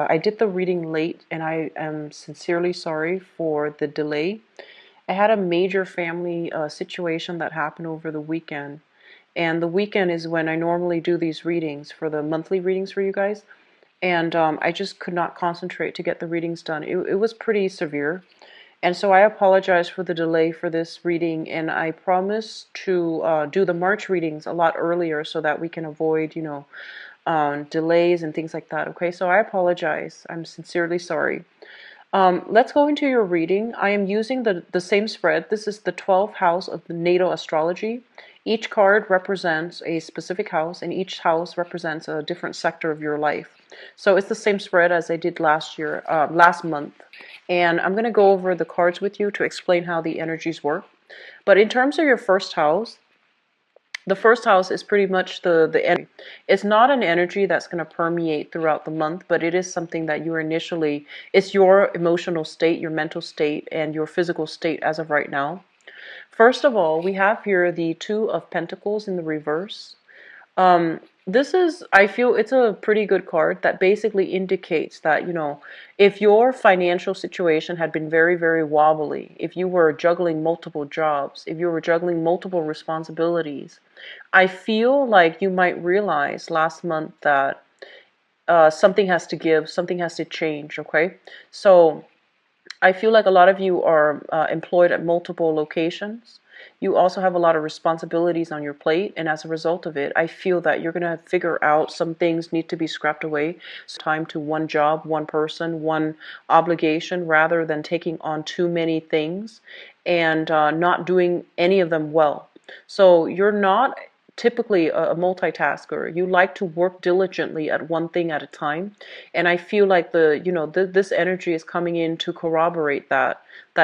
I did the reading late and I am sincerely sorry for the delay. I had a major family situation that happened over the weekend. And the weekend is when I normally do these readings for the monthly readings for you guys. And I just could not concentrate to get the readings done. It was pretty severe. And so I apologize for the delay for this reading. And I promise to do the March readings a lot earlier so that we can avoid, delays and things like that. Okay, so I apologize. I'm sincerely sorry. Let's go into your reading. I am using the same spread. This is the 12th house of the natal astrology. Each card represents a specific house, and each house represents a different sector of your life. So it's the same spread as I did last month. And I'm going to go over the cards with you to explain how the energies work. But in terms of your first house, the first house is pretty much the energy. It's not an energy that's going to permeate throughout the month, but it is something that it's your emotional state, your mental state, and your physical state as of right now. First of all, we have here the Two of Pentacles in the reverse. This is, I feel it's a pretty good card that basically indicates that, if your financial situation had been very, very wobbly, if you were juggling multiple jobs, if you were juggling multiple responsibilities, I feel like you might realize last month that something has to give, something has to change, okay? So I feel like a lot of you are employed at multiple locations. You also have a lot of responsibilities on your plate, and as a result of it, I feel that you're going to figure out some things need to be scrapped away. So time to one job, one person, one obligation, rather than taking on too many things and not doing any of them well. So you're not typically a multitasker. You like to work diligently at one thing at a time, and I feel like this energy is coming in to corroborate that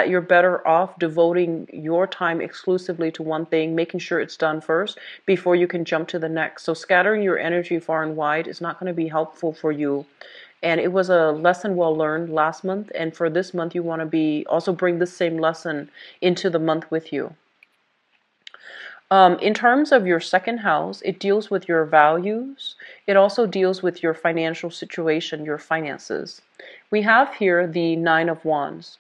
you're better off devoting your time exclusively to one thing, making sure it's done first before you can jump to the next. So scattering your energy far and wide is not going to be helpful for you. And it was a lesson well learned last month, and for this month you want to be also bring the same lesson into the month with you. In terms of your second house, it deals with your values. It also deals with your financial situation, your finances. We have here the Nine of Wands.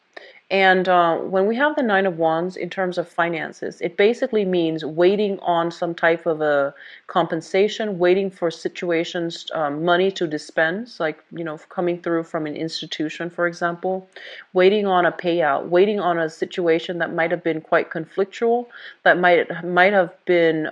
And when we have the Nine of Wands in terms of finances, it basically means waiting on some type of a compensation, waiting for situations, money to dispense, like, coming through from an institution, for example, waiting on a payout, waiting on a situation that might have been quite conflictual, that might have been,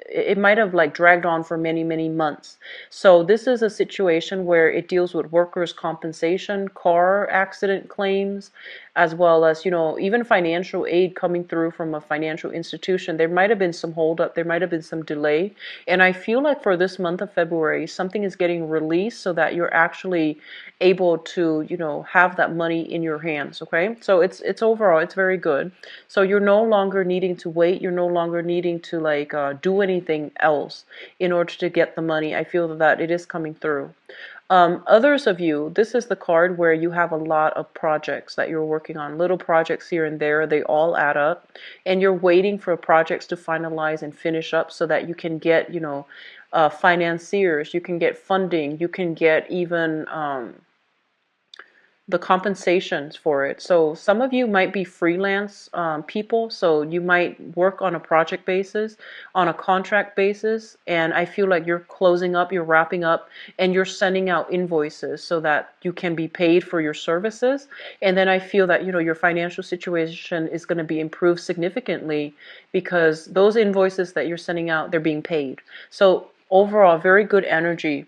it might have like dragged on for many, many months. So this is a situation where it deals with workers' compensation, car accident claims, as well as, even financial aid coming through from a financial institution. There might have been some holdup, there might have been some delay. And I feel like for this month of February, something is getting released so that you're actually able to, have that money in your hands, okay? So it's overall, it's very good. So you're no longer needing to wait, you're no longer needing to do anything else in order to get the money. I feel that it is coming through. Others of you, this is the card where you have a lot of projects that you're working on, little projects here and there, they all add up, and you're waiting for projects to finalize and finish up so that you can get, financiers, you can get funding, you can get even the compensations for it. So some of you might be freelance people, so you might work on a project basis, on a contract basis, and I feel like you're closing up, you're wrapping up, and you're sending out invoices so that you can be paid for your services. And then I feel that, your financial situation is going to be improved significantly because those invoices that you're sending out, they're being paid. So overall, very good energy.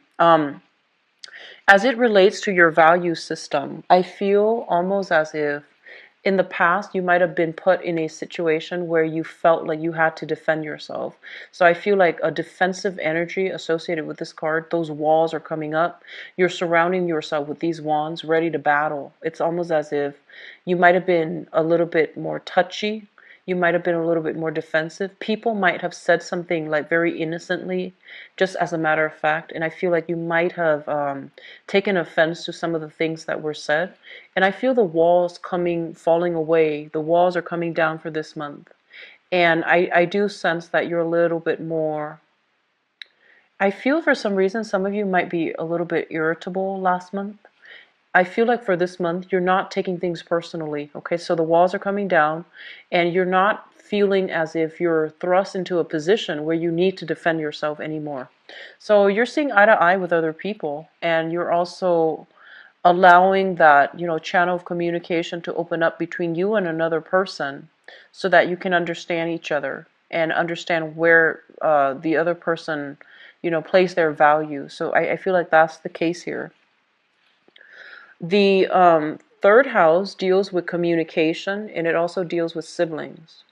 As it relates to your value system, I feel almost as if in the past you might have been put in a situation where you felt like you had to defend yourself. So I feel like a defensive energy associated with this card, those walls are coming up. You're surrounding yourself with these wands ready to battle. It's almost as if you might have been a little bit more touchy. You might have been a little bit more defensive. People might have said something like very innocently, just as a matter of fact, and I feel like you might have taken offense to some of the things that were said. And I feel the walls falling away. The walls are coming down for this month. And I do sense that you're a little bit more, I feel for some reason some of you might be a little bit irritable last month. I feel like for this month, you're not taking things personally. Okay, so the walls are coming down, and you're not feeling as if you're thrust into a position where you need to defend yourself anymore. So you're seeing eye to eye with other people, and you're also allowing that, channel of communication to open up between you and another person so that you can understand each other and understand where the other person, place their value. So I feel like that's the case here. The third house deals with communication, and it also deals with siblings.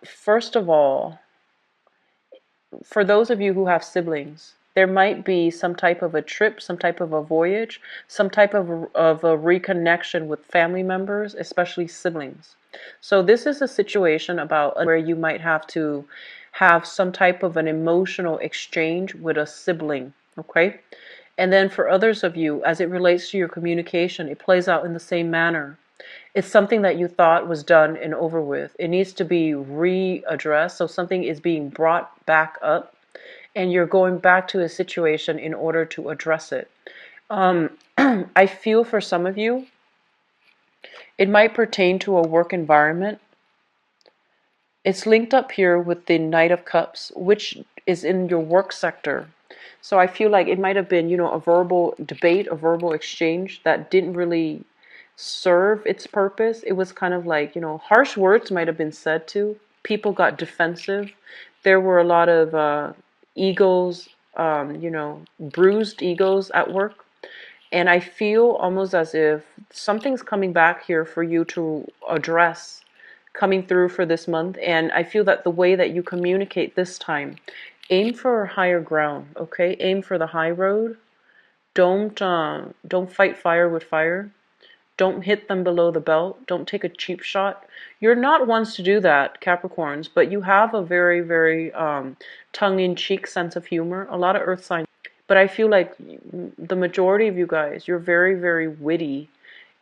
First of all, for those of you who have siblings, there might be some type of a trip, some type of a voyage, some type of a reconnection with family members, especially siblings. So this is a situation about where you might have to have some type of an emotional exchange with a sibling, okay? And then for others of you, as it relates to your communication, it plays out in the same manner. It's something that you thought was done and over with. It needs to be readdressed. So something is being brought back up, and you're going back to a situation in order to address it. I feel for some of you, it might pertain to a work environment. It's linked up here with the Knight of Cups, which is in your work sector. So I feel like it might have been, a verbal debate, a verbal exchange that didn't really serve its purpose. It was kind of like, harsh words might have been said to. People got defensive. There were a lot of egos, bruised egos at work. And I feel almost as if something's coming back here for you to address coming through for this month. And I feel that the way that you communicate this time, aim for higher ground, okay? Aim for the high road. Don't fight fire with fire. Don't hit them below the belt. Don't take a cheap shot. You're not ones to do that, Capricorns, but you have a very, very tongue-in-cheek sense of humor. A lot of earth signs. But I feel like the majority of you guys, you're very, very witty.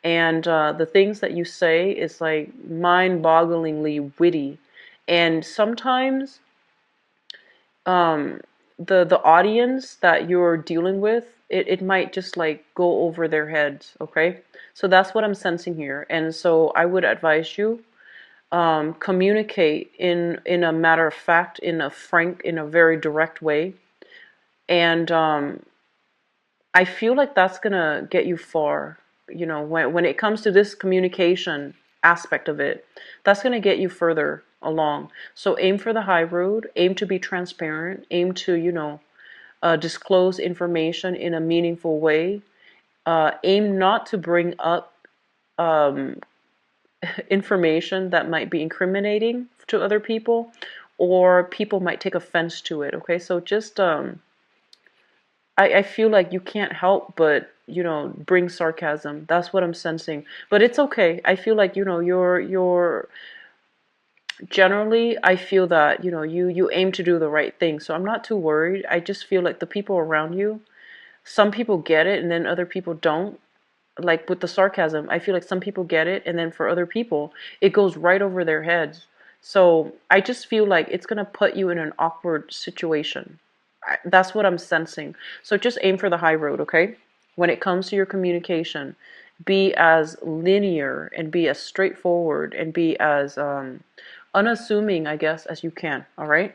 And the things that you say is like mind-bogglingly witty. And sometimes the audience that you're dealing with, it might just like go over their heads, okay? So that's what I'm sensing here. And so I would advise you communicate in a matter of fact, in a frank, in a very direct way. And I feel like that's gonna get you far. When it comes to this communication aspect of it, that's gonna get you further along. So aim for the high road, aim to be transparent, aim to, disclose information in a meaningful way. Aim not to bring up um, information that might be incriminating to other people, or people might take offense to it. Okay, so just I feel like you can't help but bring sarcasm. That's what I'm sensing. But it's okay. I feel like you're generally, I feel that you aim to do the right thing. So I'm not too worried. I just feel like the people around you, some people get it and then other people don't. Like with the sarcasm, I feel like some people get it, and then for other people it goes right over their heads. So I just feel like it's gonna put you in an awkward situation. That's what I'm sensing. So just aim for the high road, okay? When it comes to your communication, be as linear and be as straightforward and be as unassuming, I guess, as you can. All right.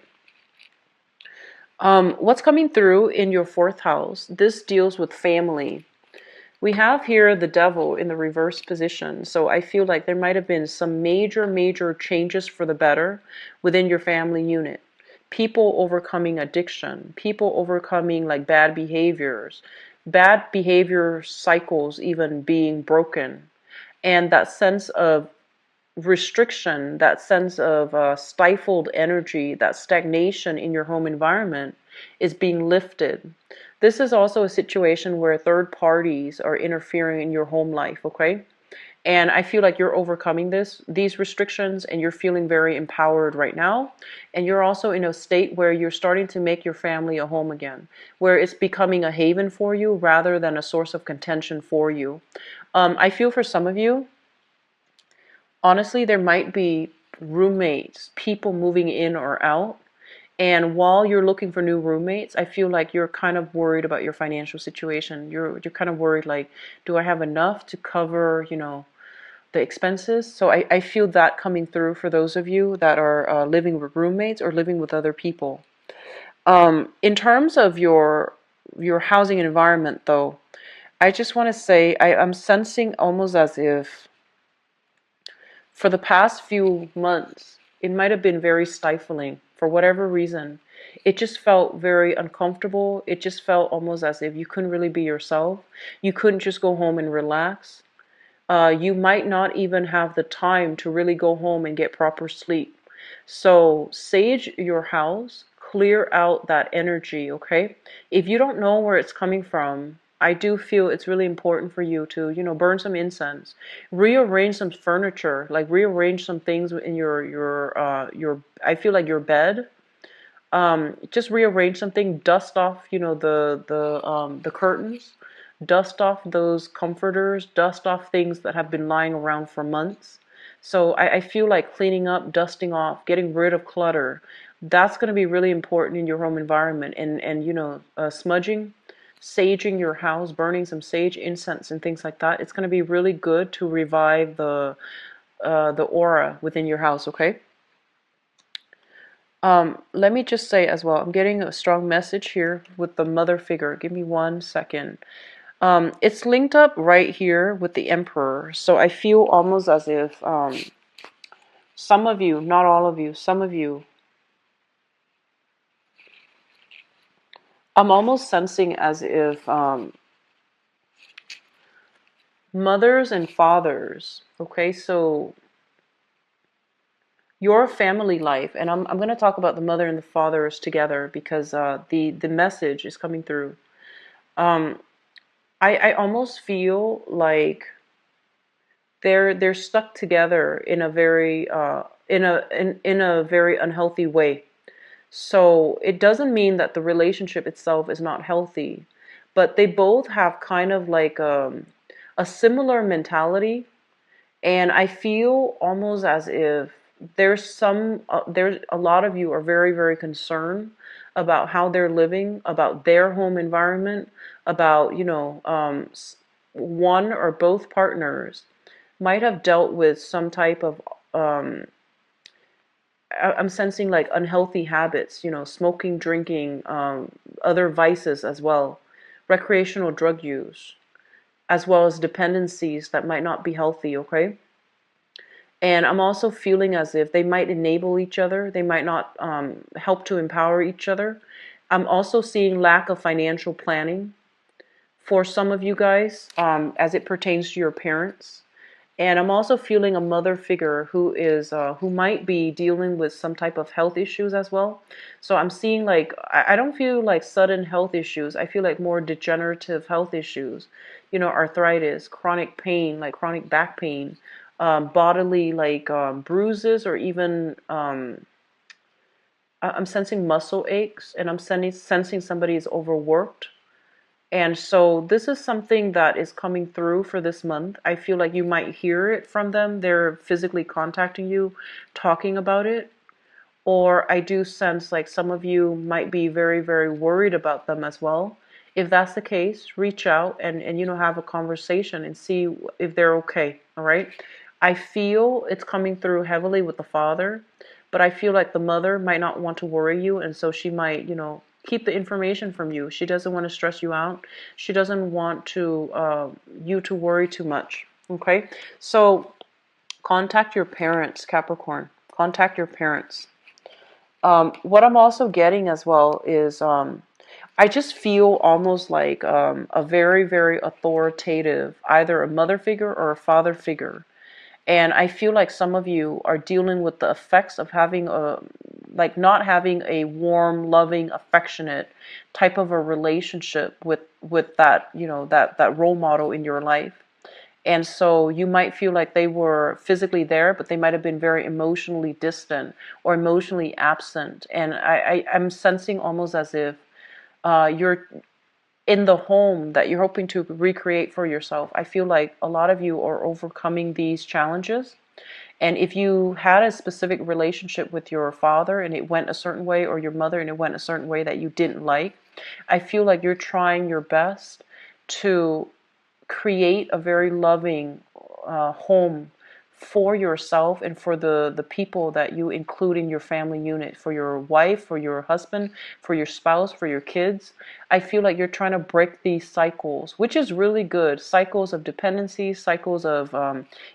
What's coming through in your fourth house? This deals with family. We have here the devil in the reverse position. So I feel like there might have been some major, major changes for the better within your family unit. People overcoming addiction, people overcoming like bad behavior cycles even being broken. And that sense of restriction, that sense of stifled energy, that stagnation in your home environment is being lifted. This is also a situation where third parties are interfering in your home life, okay? And I feel like you're overcoming these restrictions, and you're feeling very empowered right now. And you're also in a state where you're starting to make your family a home again, where it's becoming a haven for you rather than a source of contention for you. I feel for some of you, honestly, there might be roommates, people moving in or out, And while you're looking for new roommates, I feel like you're kind of worried about your financial situation. You're kind of worried, like, do I have enough to cover, the expenses? So I feel that coming through for those of you that are living with roommates or living with other people. In terms of your housing environment, though, I just want to say I'm sensing almost as if for the past few months, it might have been very stifling for whatever reason. It just felt very uncomfortable. It just felt almost as if you couldn't really be yourself. You couldn't just go home and relax. You might not even have the time to really go home and get proper sleep. So sage your house, clear out that energy, okay? If you don't know where it's coming from, I do feel it's really important for you to, burn some incense, rearrange some furniture, like rearrange some things in your I feel like your bed. Just rearrange something, dust off, the curtains, dust off those comforters, dust off things that have been lying around for months. So I feel like cleaning up, dusting off, getting rid of clutter. That's going to be really important in your home environment. And smudging, saging your house, burning some sage incense and things like that. It's going to be really good to revive the aura within your house. Okay. Let me just say as well, I'm getting a strong message here with the mother figure. Give me 1 second. It's linked up right here with the emperor. So I feel almost as if some of you, not all of you, some of you, I'm almost sensing as if mothers and fathers, okay, so your family life, and I'm going to talk about the mother and the fathers together because the message is coming through. Um, I almost feel like they're stuck together in a very in a very unhealthy way. So it doesn't mean that the relationship itself is not healthy, but they both have kind of like a similar mentality, and I feel almost as if there's a lot of you are very, very concerned about how they're living, about their home environment, about, one or both partners might have dealt with some type of um, I'm sensing like unhealthy habits, smoking, drinking, other vices as well, recreational drug use, as well as dependencies that might not be healthy, okay? And I'm also feeling as if they might enable each other. They might not help to empower each other. I'm also seeing lack of financial planning for some of you guys as it pertains to your parents. And I'm also feeling a mother figure who might be dealing with some type of health issues as well. So I'm seeing like I don't feel like sudden health issues. I feel like more degenerative health issues. Arthritis, chronic pain, like chronic back pain, bodily like bruises, or even I'm sensing muscle aches, and I'm sensing somebody is overworked. And so this is something that is coming through for this month. I feel like you might hear it from them. They're physically contacting you, talking about it. Or I do sense like some of you might be very, very worried about them as well. If that's the case, reach out and have a conversation and see if they're okay. All right. I feel it's coming through heavily with the father, but I feel like the mother might not want to worry you, and so she might, keep the information from you. She doesn't want to stress you out. She doesn't want you to worry too much. Okay, so contact your parents, Capricorn. Contact your parents. What I'm also getting as well is I just feel almost like a very, very authoritative, either a mother figure or a father figure. And I feel like some of you are dealing with the effects of like not having a warm, loving, affectionate type of a relationship with that, that role model in your life. And so you might feel like they were physically there, but they might have been very emotionally distant or emotionally absent. And I'm sensing almost as if you're in the home that you're hoping to recreate for yourself. I feel like a lot of you are overcoming these challenges, And if you had a specific relationship with your father and it went a certain way, or your mother and it went a certain way that you didn't like, I feel like you're trying your best to create a very loving home for yourself and for the people that you include in your family unit, for your wife, for your husband, for your spouse, for your kids. I feel like you're trying to break these cycles, which is really good. Cycles of dependency, cycles of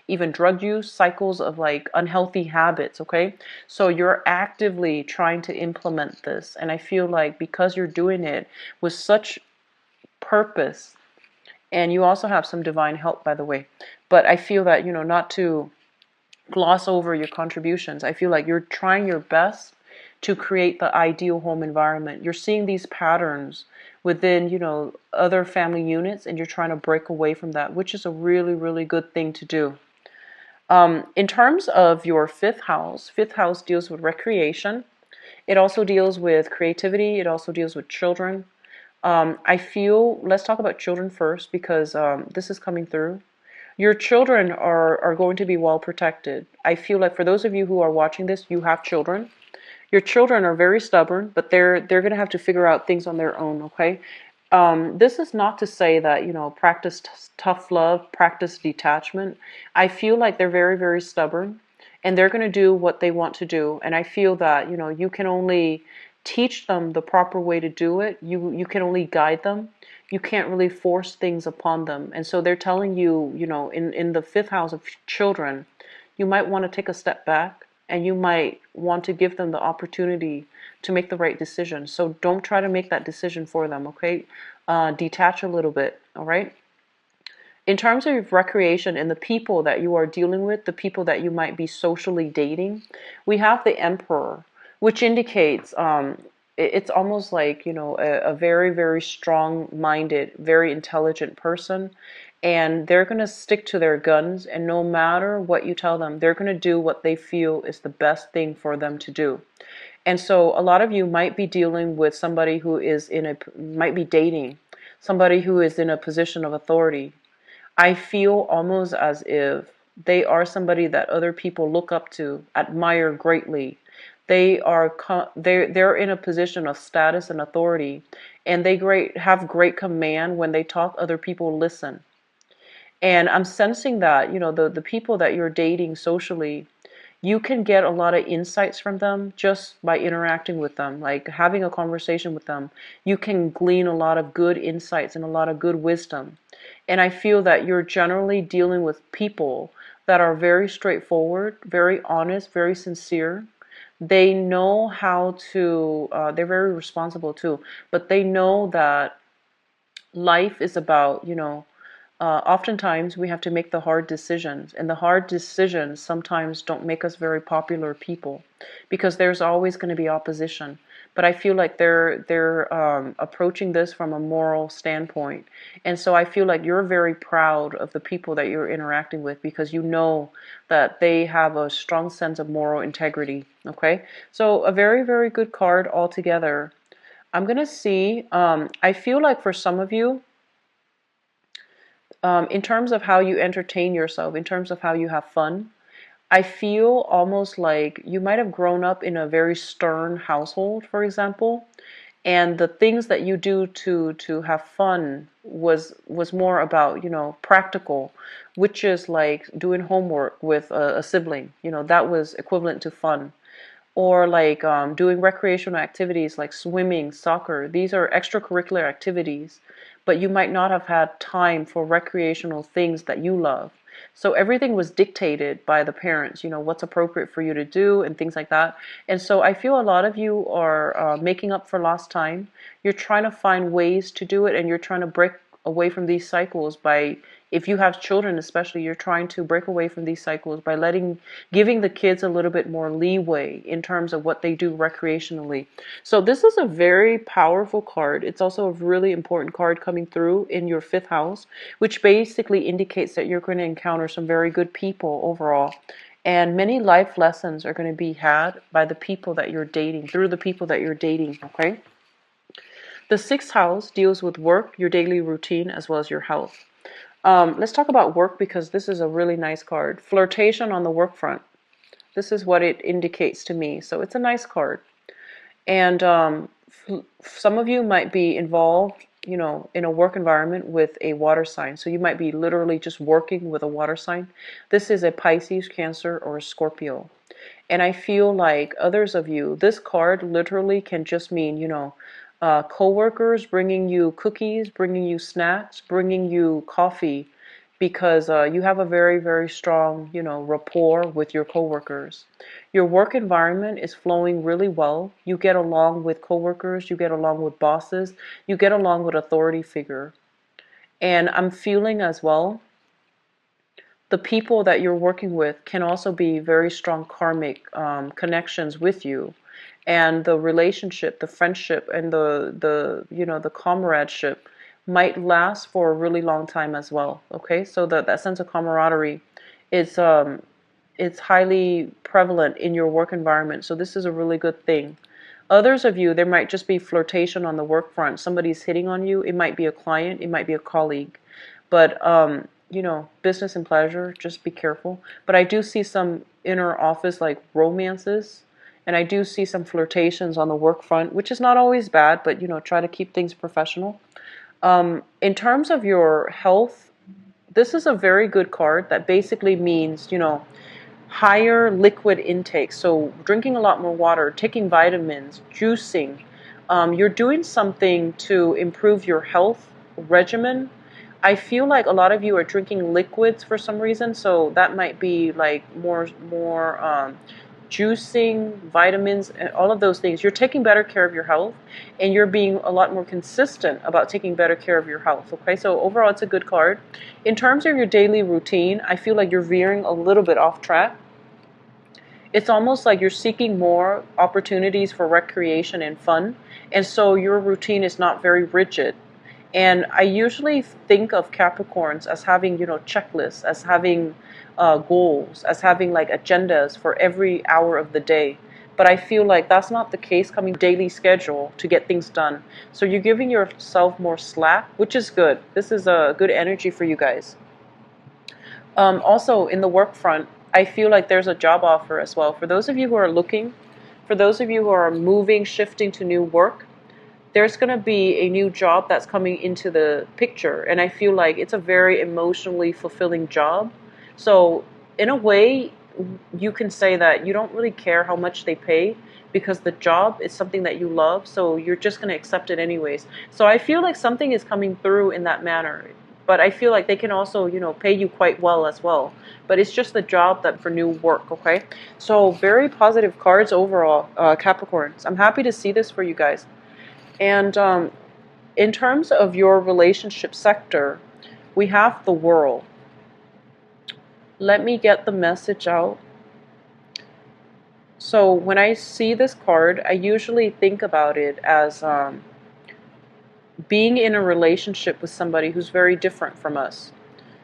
even drug use, cycles of like unhealthy habits, okay? So you're actively trying to implement this. And I feel like because you're doing it with such purpose, and you also have some divine help, by the way. But I feel that, not to gloss over your contributions. I feel like you're trying your best to create the ideal home environment. You're seeing these patterns within, other family units, and you're trying to break away from that, which is a really, really good thing to do. In terms of your fifth house deals with recreation. It also deals with creativity. It also deals with children. I feel, let's talk about children first, because this is coming through. Your children are going to be well protected. I feel like for those of you who are watching this, you have children. Your children are very stubborn, but they're going to have to figure out things on their own, okay? This is not to say that, practice tough love, practice detachment. I feel like they're very, very stubborn, and they're going to do what they want to do. And I feel that, you can only teach them the proper way to do it. You can only guide them. You can't really force things upon them. And so they're telling you, in the fifth house of children, you might want to take a step back, and you might want to give them the opportunity to make the right decision. So don't try to make that decision for them, okay? Detach a little bit, all right? In terms of recreation and the people that you are dealing with, the people that you might be socially dating, we have the Emperor, which indicates it's almost like, a very, very strong-minded, very intelligent person. And they're going to stick to their guns, and no matter what you tell them, they're going to do what they feel is the best thing for them to do. And so a lot of you might be dealing with somebody who is might be dating somebody who is in a position of authority. I feel almost as if they are somebody that other people look up to, admire greatly. They're in a position of status and authority, and they have great command. When they talk, other people listen. And I'm sensing that, the people that you're dating socially, you can get a lot of insights from them just by interacting with them, like having a conversation with them. You can glean a lot of good insights and a lot of good wisdom. And I feel that you're generally dealing with people that are very straightforward, very honest, very sincere. They know how to, they're very responsible too, but they know that life is about, oftentimes we have to make the hard decisions, and the hard decisions sometimes don't make us very popular people, because there's always going to be opposition. But I feel like they're approaching this from a moral standpoint, and so I feel like you're very proud of the people that you're interacting with, because you know that they have a strong sense of moral integrity. Okay, so a very, very good card altogether. I'm gonna see. I feel like for some of you, in terms of how you entertain yourself, in terms of how you have fun, I feel almost like you might have grown up in a very stern household, for example, and the things that you do to have fun was more about, practical, which is like doing homework with a sibling. That was equivalent to fun. Or like doing recreational activities like swimming, soccer. These are extracurricular activities, but you might not have had time for recreational things that you love. So everything was dictated by the parents, what's appropriate for you to do and things like that. And so I feel a lot of you are making up for lost time. You're trying to find ways to do it, and you're trying to break away from these cycles by, if you have children especially, you're trying to break away from these cycles by giving the kids a little bit more leeway in terms of what they do recreationally. So this is a very powerful card. It's also a really important card coming through in your fifth house, which basically indicates that you're going to encounter some very good people overall. And many life lessons are going to be had by the people that you're dating, through the people that you're dating, okay? The sixth house deals with work, your daily routine, as well as your health. Let's talk about work, because this is a really nice card. Flirtation on the work front. This is what it indicates to me. So it's a nice card. And some of you might be involved, you know, in a work environment with a water sign. So you might be literally just working with a water sign. This is a Pisces, Cancer, or a Scorpio. And I feel like others of you, this card literally can just mean, you know, co-workers bringing you cookies, bringing you snacks, bringing you coffee, because you have a very, very strong, you know, rapport with your coworkers. Your work environment is flowing really well. You get along with coworkers, you get along with bosses, you get along with authority figure. And I'm feeling as well, the people that you're working with can also be very strong karmic connections with you, and the relationship, the friendship, and the you know, the comradeship might last for a really long time as well. Okay, so that sense of camaraderie is it's highly prevalent in your work environment. So this is a really good thing. Others of you, there might just be flirtation on the work front. Somebody's hitting on you. It might be a client, it might be a colleague. But you know, business and pleasure, just be careful. But I do see some inner office like romances, and I do see some flirtations on the work front, which is not always bad, but you know, try to keep things professional. In terms of your health, this is a very good card that basically means, you know, higher liquid intake. So drinking a lot more water, taking vitamins, juicing. You're doing something to improve your health regimen. I feel like a lot of you are drinking liquids for some reason, so that might be like more juicing, vitamins, and all of those things. You're taking better care of your health, and you're being a lot more consistent about taking better care of your health. Okay, so overall, it's a good card. In terms of your daily routine, I feel like you're veering a little bit off track. It's almost like you're seeking more opportunities for recreation and fun, and so your routine is not very rigid. And I usually think of Capricorns as having, you know, checklists, as having goals, as having like agendas for every hour of the day. But I feel like that's not the case coming daily schedule to get things done. So you're giving yourself more slack, which is good. This is a good energy for you guys. Also, in the work front, I feel like there's a job offer as well. For those of you who are looking, for those of you who are moving, shifting to new work, there's going to be a new job that's coming into the picture. And I feel like it's a very emotionally fulfilling job. So in a way, you can say that you don't really care how much they pay, because the job is something that you love. So you're just going to accept it anyways. So I feel like something is coming through in that manner. But I feel like they can also, you know, pay you quite well as well. But it's just the job that for new work, okay? So very positive cards overall, Capricorns. I'm happy to see this for you guys. And in terms of your relationship sector, we have the World. Let me get the message out. So when I see this card, I usually think about it as being in a relationship with somebody who's very different from us.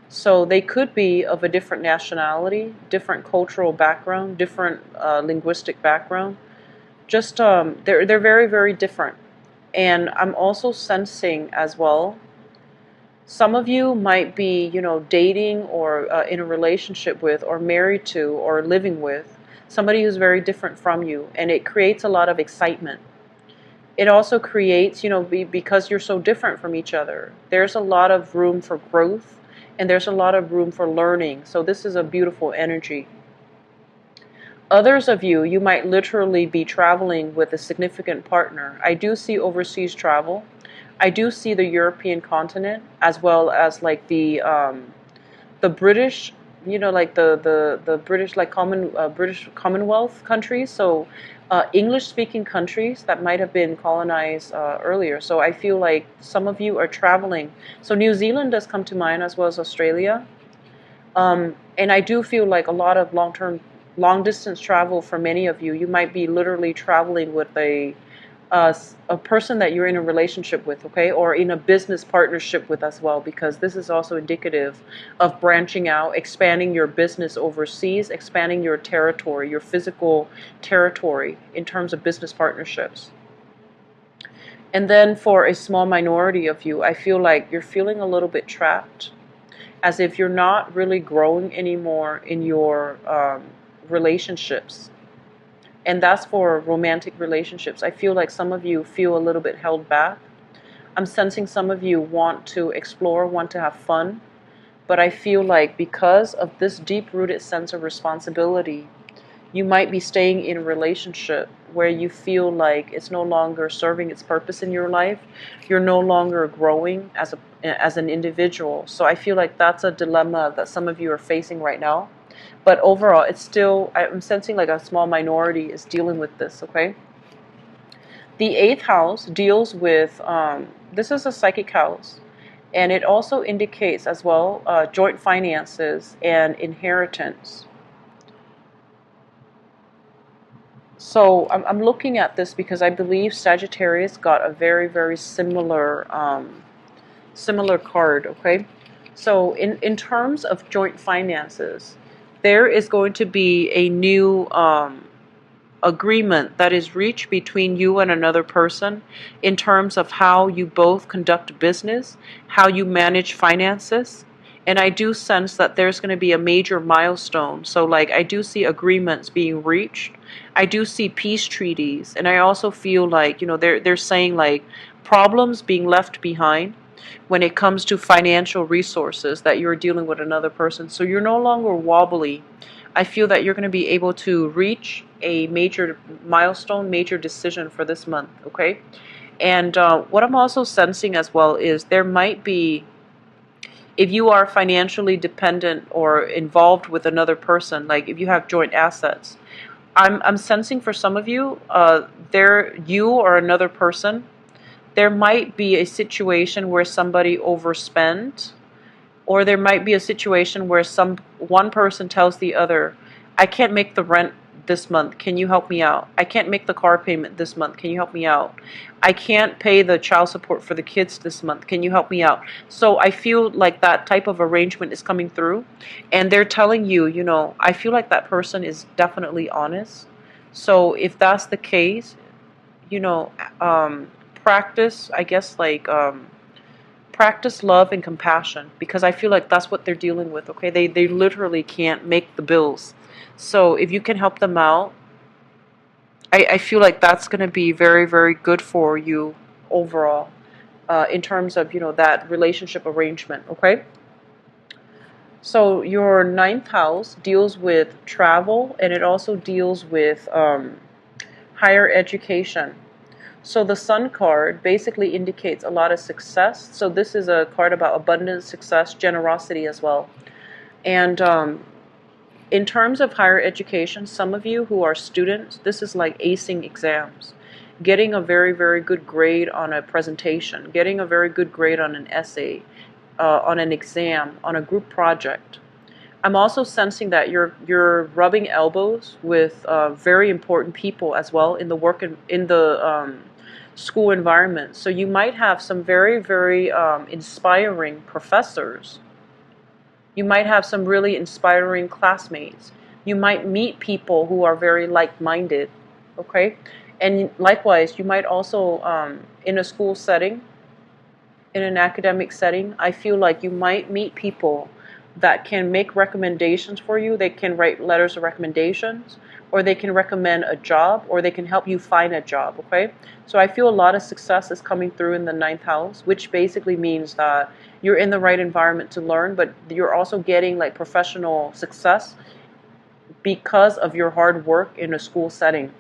So they could be of a different nationality, different cultural background, different linguistic background. Just they're very, very different. And I'm also sensing as well, some of you might be, you know, dating or in a relationship with, or married to, or living with somebody who's very different from you, and it creates a lot of excitement. It also creates, you know, because you're so different from each other, there's a lot of room for growth, and there's a lot of room for learning. So this is a beautiful energy. Others of you, you might literally be traveling with a significant partner. I do see overseas travel. I do see the European continent, as well as like the British, you know, like the British, like British Commonwealth countries. So English-speaking countries that might have been colonized earlier. So I feel like some of you are traveling. So New Zealand does come to mind, as well as Australia. And I do feel like a lot of long distance travel for many of you. You might be literally traveling with a person that you're in a relationship with, okay, or in a business partnership with as well, because this is also indicative of branching out, expanding your business overseas, expanding your territory, your physical territory in terms of business partnerships. And then for a small minority of you, I feel like you're feeling a little bit trapped, as if you're not really growing anymore in your relationships. And that's for romantic relationships. I feel like some of you feel a little bit held back. I'm sensing some of you want to explore, want to have fun, but I feel like because of this deep-rooted sense of responsibility, you might be staying in a relationship where you feel like it's no longer serving its purpose in your life. You're no longer growing as an individual. So I feel like that's a dilemma that some of you are facing right now. But overall, it's still, I'm sensing like a small minority is dealing with this, okay? The eighth house deals with, this is a psychic house, and it also indicates as well joint finances and inheritance. So I'm looking at this because I believe Sagittarius got a very, very similar card, okay? So in terms of joint finances, there is going to be a new agreement that is reached between you and another person in terms of how you both conduct business, how you manage finances. And I do sense that there's going to be a major milestone. So, like, I do see agreements being reached. I do see peace treaties. And I also feel like, they're saying, like, problems being left behind when it comes to financial resources that you're dealing with another person. So you're no longer wobbly. I feel that you're going to be able to reach a major milestone, major decision for this month, okay? And what I'm also sensing as well is there might be, if you are financially dependent or involved with another person, like if you have joint assets, I'm sensing for some of you, you or another person, there might be a situation where somebody overspent, or there might be a situation where one person tells the other, I can't make the rent this month, can you help me out? I can't make the car payment this month, can you help me out? I can't pay the child support for the kids this month, can you help me out? So I feel like that type of arrangement is coming through, and they're telling you, I feel like that person is definitely honest. So if that's the case, practice, I guess, like, practice love and compassion, because I feel like that's what they're dealing with, okay? They literally can't make the bills. So if you can help them out, I feel like that's going to be very, very good for you overall, in terms of, that relationship arrangement, okay? So your ninth house deals with travel, and it also deals with higher education. So the Sun card basically indicates a lot of success. So this is a card about abundance, success, generosity as well. And in terms of higher education, some of you who are students, this is like acing exams, getting a very, very good grade on a presentation, getting a very good grade on an essay, on an exam, on a group project. I'm also sensing that you're rubbing elbows with very important people as well in the in the school environment. So you might have some very, very inspiring professors. You might have some really inspiring classmates. You might meet people who are very like-minded, okay? And likewise, you might also, in a school setting, in an academic setting, I feel like you might meet people that can make recommendations for you. They can write letters of recommendations, or they can recommend a job, or they can help you find a job, okay? So I feel a lot of success is coming through in the ninth house, which basically means that you're in the right environment to learn, but you're also getting like professional success because of your hard work in a school setting.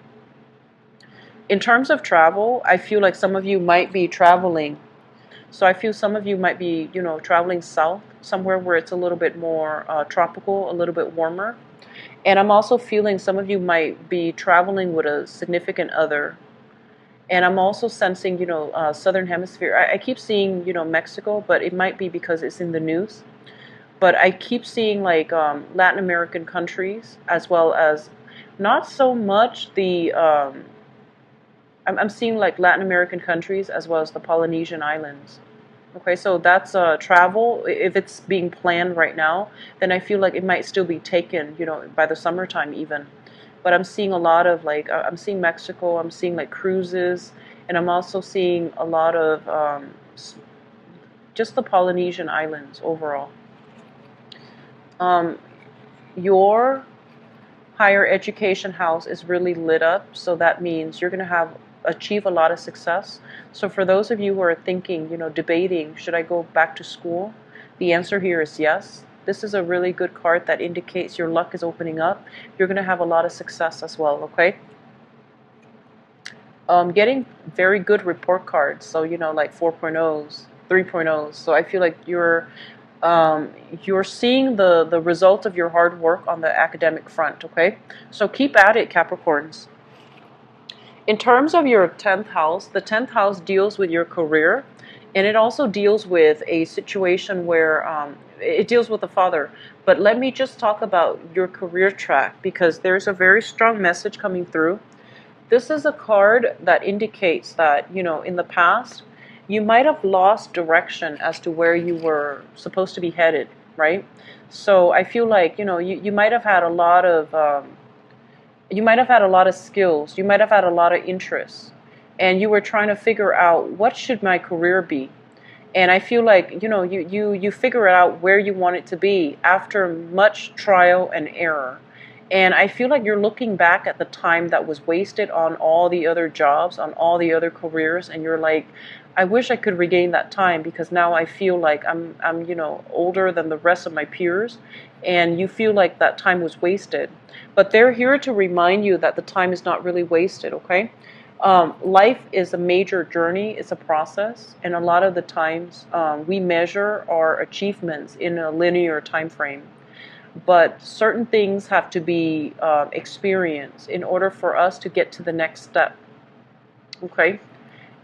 In terms of travel, I feel like some of you might be traveling. So I feel some of you might be, traveling south, somewhere where it's a little bit more tropical, a little bit warmer. And I'm also feeling some of you might be traveling with a significant other. And I'm also sensing, Southern Hemisphere. I keep seeing, Mexico, but it might be because it's in the news. But I keep seeing like Latin American countries, as well as not so much the, I'm seeing like Latin American countries as well as the Polynesian islands. Okay, so that's travel. If it's being planned right now, then I feel like it might still be taken, by the summertime even. But I'm seeing a lot of like, I'm seeing Mexico, I'm seeing like cruises, and I'm also seeing a lot of just the Polynesian islands overall. Your higher education house is really lit up, so that means you're going to have achieve a lot of success. So for those of you who are thinking, debating, should I go back to school? The answer here is yes. This is a really good card that indicates your luck is opening up. You're going to have a lot of success as well, okay? Getting very good report cards, so like 4.0s, 3.0s. So I feel like you're seeing the result of your hard work on the academic front, okay? So keep at it, Capricorns. In terms of your 10th house, the 10th house deals with your career, and it also deals with a situation where it deals with the father. But let me just talk about your career track, because there's a very strong message coming through. This is a card that indicates that, in the past, you might have lost direction as to where you were supposed to be headed, right? So I feel like, you might have had a lot of skills, you might have had a lot of interests, and you were trying to figure out, what should my career be? And I feel like, you figure out where you want it to be after much trial and error. And I feel like you're looking back at the time that was wasted on all the other jobs, on all the other careers, and you're like, I wish I could regain that time, because now I feel like I'm older than the rest of my peers, and you feel like that time was wasted. But they're here to remind you that the time is not really wasted, okay? Life is a major journey, it's a process, and a lot of the times we measure our achievements in a linear time frame. But certain things have to be experienced in order for us to get to the next step, okay?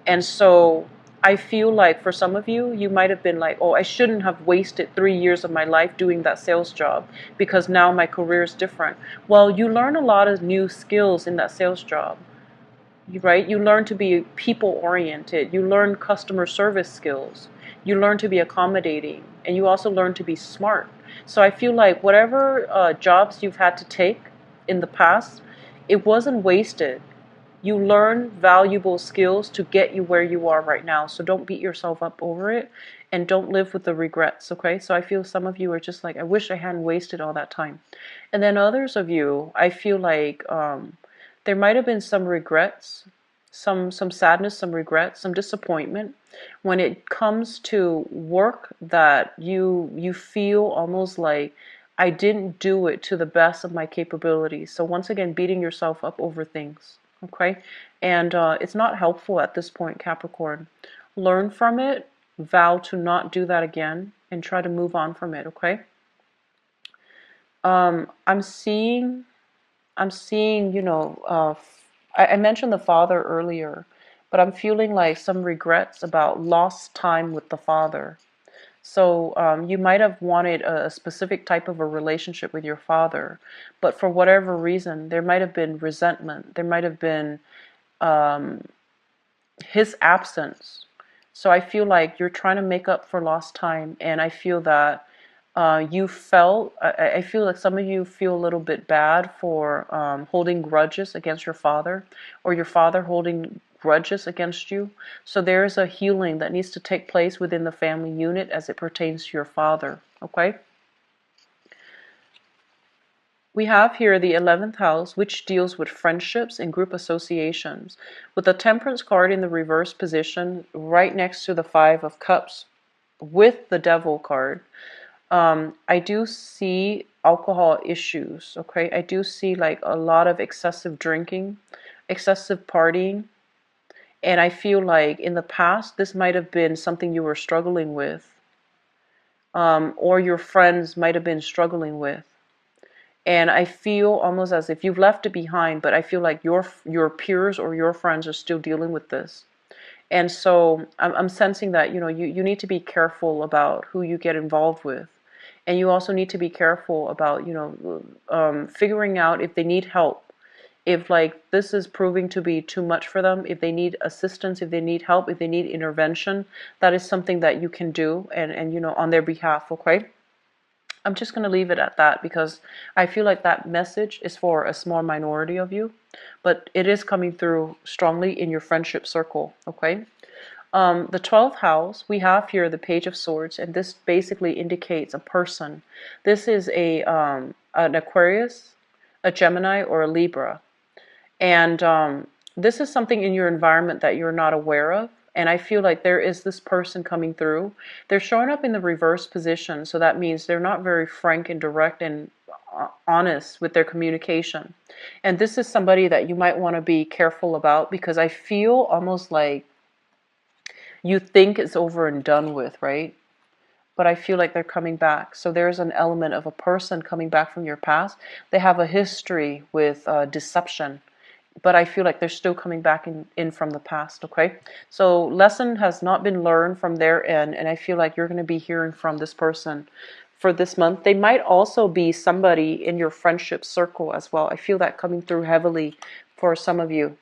And so I feel like for some of you, you might have been like, oh, I shouldn't have wasted 3 years of my life doing that sales job, because now my career is different. Well, you learn a lot of new skills in that sales job, right? You learn to be people oriented. You learn customer service skills. You learn to be accommodating, and you also learn to be smart. So I feel like whatever jobs you've had to take in the past, it wasn't wasted. You learn valuable skills to get you where you are right now. So don't beat yourself up over it, and don't live with the regrets, okay? So I feel some of you are just like, I wish I hadn't wasted all that time. And then others of you, I feel like there might have been some regrets, some sadness, some regret, some disappointment when it comes to work that you feel almost like, I didn't do it to the best of my capabilities. So once again, beating yourself up over things, okay? And it's not helpful at this point, Capricorn. Learn from it, vow to not do that again, and try to move on from it, okay? I'm seeing, I mentioned the father earlier, but I'm feeling like some regrets about lost time with the father. So you might have wanted a specific type of a relationship with your father, but for whatever reason, there might have been resentment. There might have been his absence. So I feel like you're trying to make up for lost time, and I feel that I feel like some of you feel a little bit bad for holding grudges against your father, or your father holding grudges against you. So there is a healing that needs to take place within the family unit as it pertains to your father, okay? We have here the 11th house, which deals with friendships and group associations, with the Temperance card in the reverse position right next to the Five of Cups with the Devil card. I do see alcohol issues, okay? I do see like a lot of excessive drinking, excessive partying, and I feel like in the past this might have been something you were struggling with, or your friends might have been struggling with. And I feel almost as if you've left it behind, but I feel like your peers or your friends are still dealing with this. And so I'm sensing that, you need to be careful about who you get involved with. And you also need to be careful about, figuring out if they need help. If like this is proving to be too much for them, if they need assistance, if they need help, if they need intervention, that is something that you can do and on their behalf, okay? I'm just going to leave it at that, because I feel like that message is for a small minority of you, but it is coming through strongly in your friendship circle, okay? The 12th house, we have here the Page of Swords, and this basically indicates a person. This is an Aquarius, a Gemini, or a Libra. And this is something in your environment that you're not aware of. And I feel like there is this person coming through. They're showing up in the reverse position. So that means they're not very frank and direct and honest with their communication. And this is somebody that you might want to be careful about, because I feel almost like you think it's over and done with, right? But I feel like they're coming back. So there's an element of a person coming back from your past. They have a history with deception, but I feel like they're still coming back in from the past, okay? So lesson has not been learned from their end, and I feel like you're going to be hearing from this person for this month. They might also be somebody in your friendship circle as well. I feel that coming through heavily for some of you.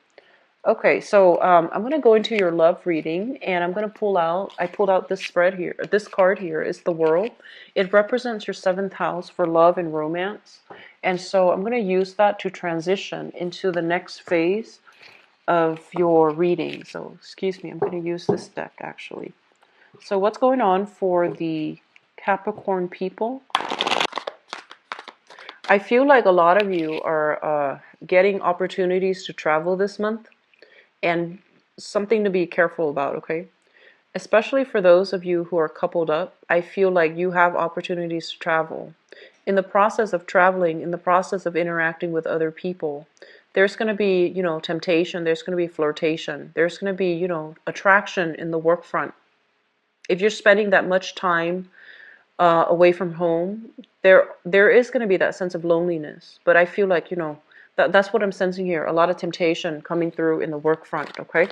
Okay, so I'm going to go into your love reading, and I'm going to pull out, I pulled out this spread here. This card here is the World. It represents your 7th house for love and romance. And so I'm going to use that to transition into the next phase of your reading. So, excuse me, I'm going to use this deck actually. So what's going on for the Capricorn people? I feel like a lot of you are getting opportunities to travel this month. And something to be careful about, okay? Especially for those of you who are coupled up, I feel like you have opportunities to travel. In the process of traveling, in the process of interacting with other people, there's going to be, temptation, there's going to be flirtation, there's going to be, attraction in the work front. If you're spending that much time away from home, there is going to be that sense of loneliness. But I feel like, that's what I'm sensing here. A lot of temptation coming through in the work front, okay?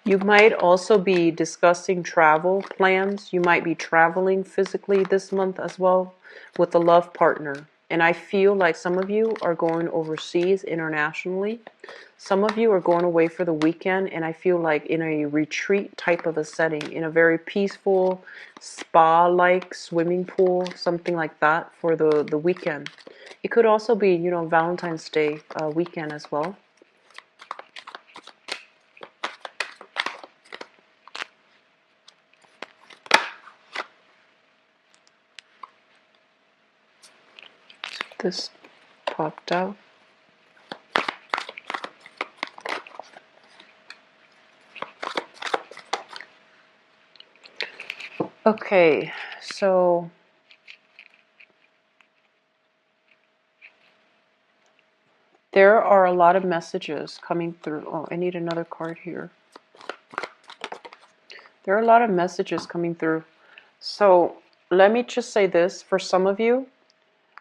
You might also be discussing travel plans. You might be traveling physically this month as well with a love partner. And I feel like some of you are going overseas internationally. Some of you are going away for the weekend, and I feel like in a retreat type of a setting, in a very peaceful spa-like swimming pool, something like that for the weekend. It could also be, Valentine's Day weekend as well. This popped out. Okay, so there are a lot of messages coming through. Oh, I need another card here. There are a lot of messages coming through. So let me just say this. For some of you,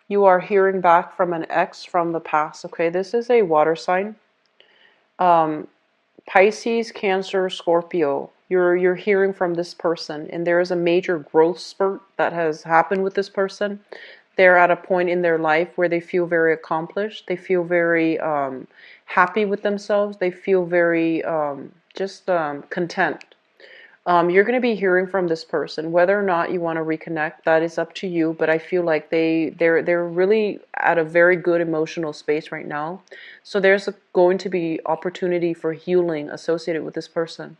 you are hearing back from an ex from the past. Okay, this is a water sign. Pisces, Cancer, Scorpio. You're hearing from this person, and there is a major growth spurt that has happened with this person. They're at a point in their life where they feel very accomplished. They feel very happy with themselves. They feel very content. You're going to be hearing from this person. Whether or not you want to reconnect, that is up to you. But I feel like they're really at a very good emotional space right now. So there's going to be opportunity for healing associated with this person.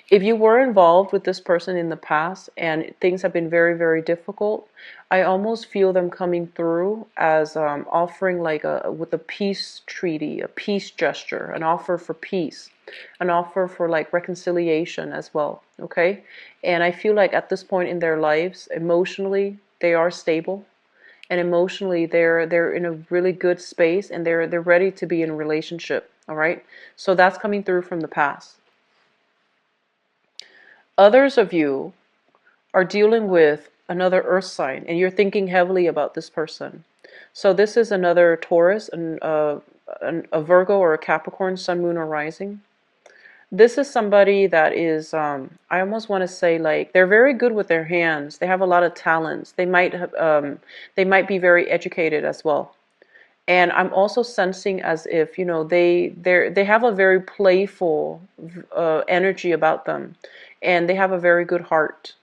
If you were involved with this person in the past and things have been very, very difficult, I almost feel them coming through as offering with a peace treaty, a peace gesture, an offer for peace, an offer for like reconciliation as well, okay? And I feel like at this point in their lives, emotionally, they are stable. And emotionally, they're in a really good space, and they're ready to be in a relationship, all right? So that's coming through from the past. Others of you are dealing with another earth sign, and you're thinking heavily about this person. So this is another Taurus, a Virgo or a Capricorn, sun, moon, or rising. This is somebody that is, I almost want to say, like, they're very good with their hands. They have a lot of talents. They might be very educated as well. And I'm also sensing as if, they have a very playful energy about them, and they have a very good heart.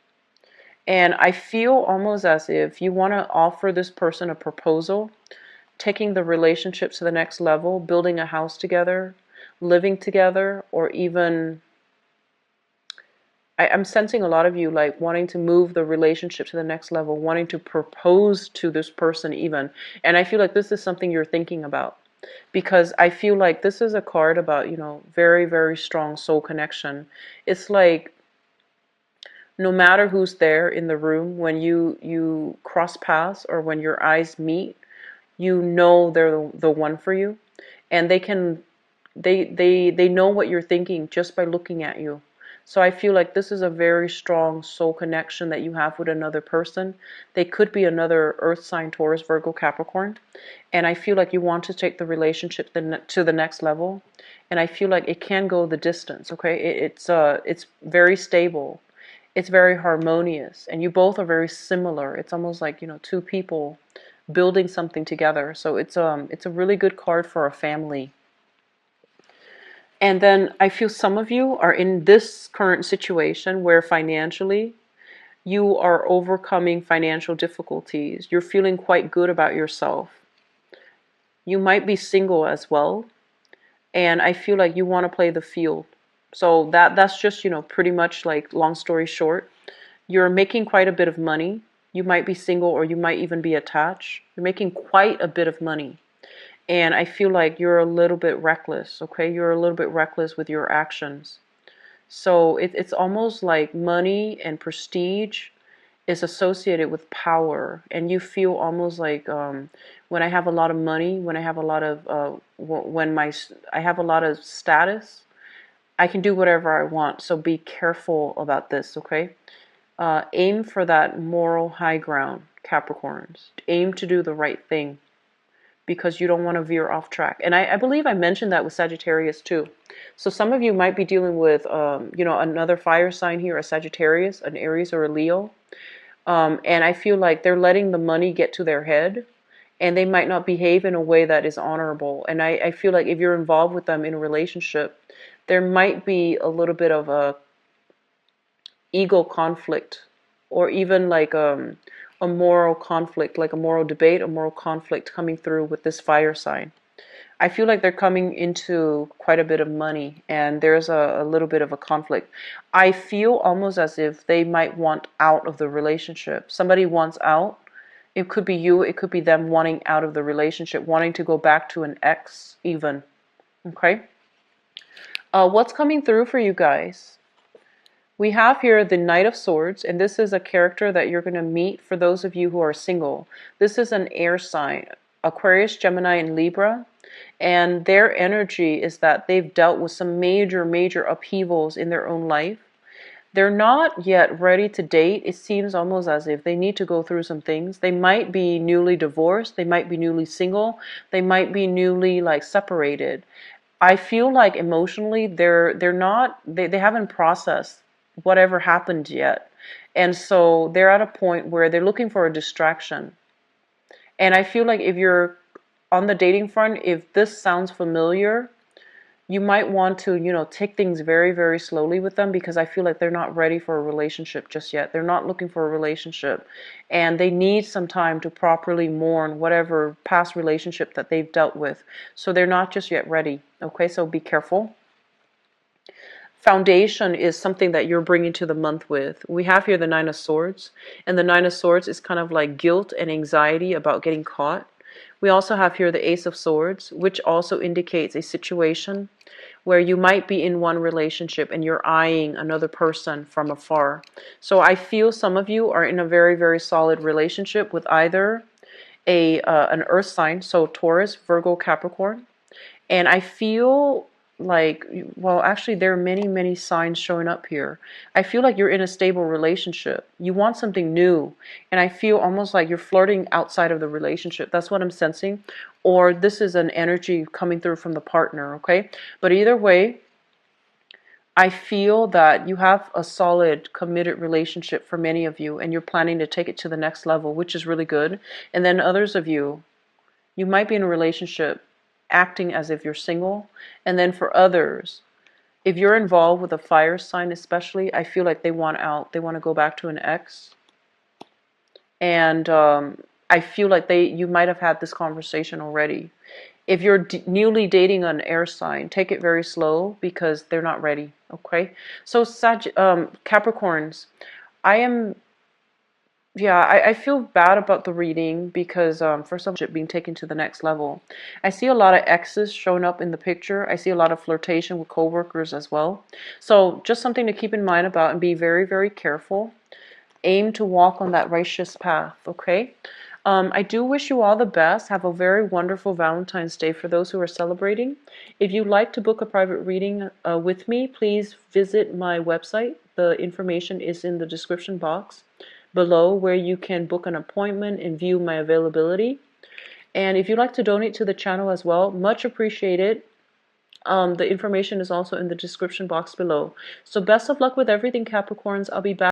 And I feel almost as if you want to offer this person a proposal, taking the relationship to the next level, building a house together, living together, or even I'm sensing a lot of you like wanting to move the relationship to the next level, wanting to propose to this person even. And I feel like this is something you're thinking about, because I feel like this is a card about, very, very strong soul connection. It's like no matter who's there in the room, when you cross paths or when your eyes meet, they're the one for you, and they know what you're thinking just by looking at you. So I feel like this is a very strong soul connection that you have with another person. They could be another earth sign, Taurus, Virgo, Capricorn. And I feel like you want to take the relationship to the next level. And I feel like it can go the distance, okay? It's very stable. It's very harmonious. And you both are very similar. It's almost like, two people building something together. So it's a really good card for a family. And then I feel some of you are in this current situation where financially you are overcoming financial difficulties. You're feeling quite good about yourself. You might be single as well. And I feel like you want to play the field. So that's just, pretty much like long story short. You're making quite a bit of money. You might be single or you might even be attached. You're making quite a bit of money. And I feel like you're a little bit reckless, okay? You're a little bit reckless with your actions. So it's almost like money and prestige is associated with power. And you feel almost like when I have a lot of money, when I have a lot of, I have a lot of status, I can do whatever I want. So be careful about this, okay? Aim for that moral high ground, Capricorns. Aim to do the right thing, because you don't want to veer off track. And I believe I mentioned that with Sagittarius too. So some of you might be dealing with, another fire sign here, a Sagittarius, an Aries, or a Leo. And I feel like they're letting the money get to their head, and they might not behave in a way that is honorable. And I feel like if you're involved with them in a relationship, there might be a little bit of a ego conflict, or even like a moral conflict, like a moral debate, a moral conflict coming through with this fire sign. I feel like they're coming into quite a bit of money, and there's a little bit of a conflict. I feel almost as if they might want out of the relationship. Somebody wants out. It could be you, it could be them wanting out of the relationship, wanting to go back to an ex even. Okay? What's coming through for you guys? We have here the Knight of Swords, and this is a character that you're going to meet for those of you who are single. This is an air sign, Aquarius, Gemini, and Libra. And their energy is that they've dealt with some major, major upheavals in their own life. They're not yet ready to date. It seems almost as if they need to go through some things. They might be newly divorced. They might be newly single. They might be newly separated. I feel like emotionally they haven't processed whatever happened yet. And so they're at a point where they're looking for a distraction. And I feel like if you're on the dating front, if this sounds familiar, you might want to, take things very, very slowly with them, because I feel like they're not ready for a relationship just yet. They're not looking for a relationship, and they need some time to properly mourn whatever past relationship that they've dealt with. So they're not just yet ready. Okay, so be careful. Foundation is something that you're bringing to the month with. We have here the Nine of Swords, and the Nine of Swords is kind of like guilt and anxiety about getting caught. We also have here the Ace of Swords, which also indicates a situation where you might be in one relationship and you're eyeing another person from afar. So I feel some of you are in a very, very solid relationship with either an earth sign, so Taurus, Virgo, Capricorn. And I feel like, well, actually, there are many, many signs showing up here. I feel like you're in a stable relationship. You want something new. And I feel almost like you're flirting outside of the relationship. That's what I'm sensing. Or this is an energy coming through from the partner, okay? But either way, I feel that you have a solid, committed relationship for many of you, and you're planning to take it to the next level, which is really good. And then others of you, you might be in a relationship acting as if you're single. And then for others, if you're involved with a fire sign especially, I feel like they want out. They want to go back to an ex. And I feel like you might have had this conversation already. If you're newly dating an air sign, take it very slow because they're not ready, okay? So Capricorns, I am, yeah, I feel bad about the reading because first of all, being taken to the next level. I see a lot of exes showing up in the picture. I see a lot of flirtation with coworkers as well. So just something to keep in mind about and be very, very careful. Aim to walk on that righteous path, okay? I do wish you all the best. Have a very wonderful Valentine's Day for those who are celebrating. If you'd like to book a private reading with me, please visit my website. The information is in the description box below where you can book an appointment and view my availability. And if you'd like to donate to the channel as well, much appreciated. The information is also in the description box below. So best of luck with everything, Capricorns. I'll be back.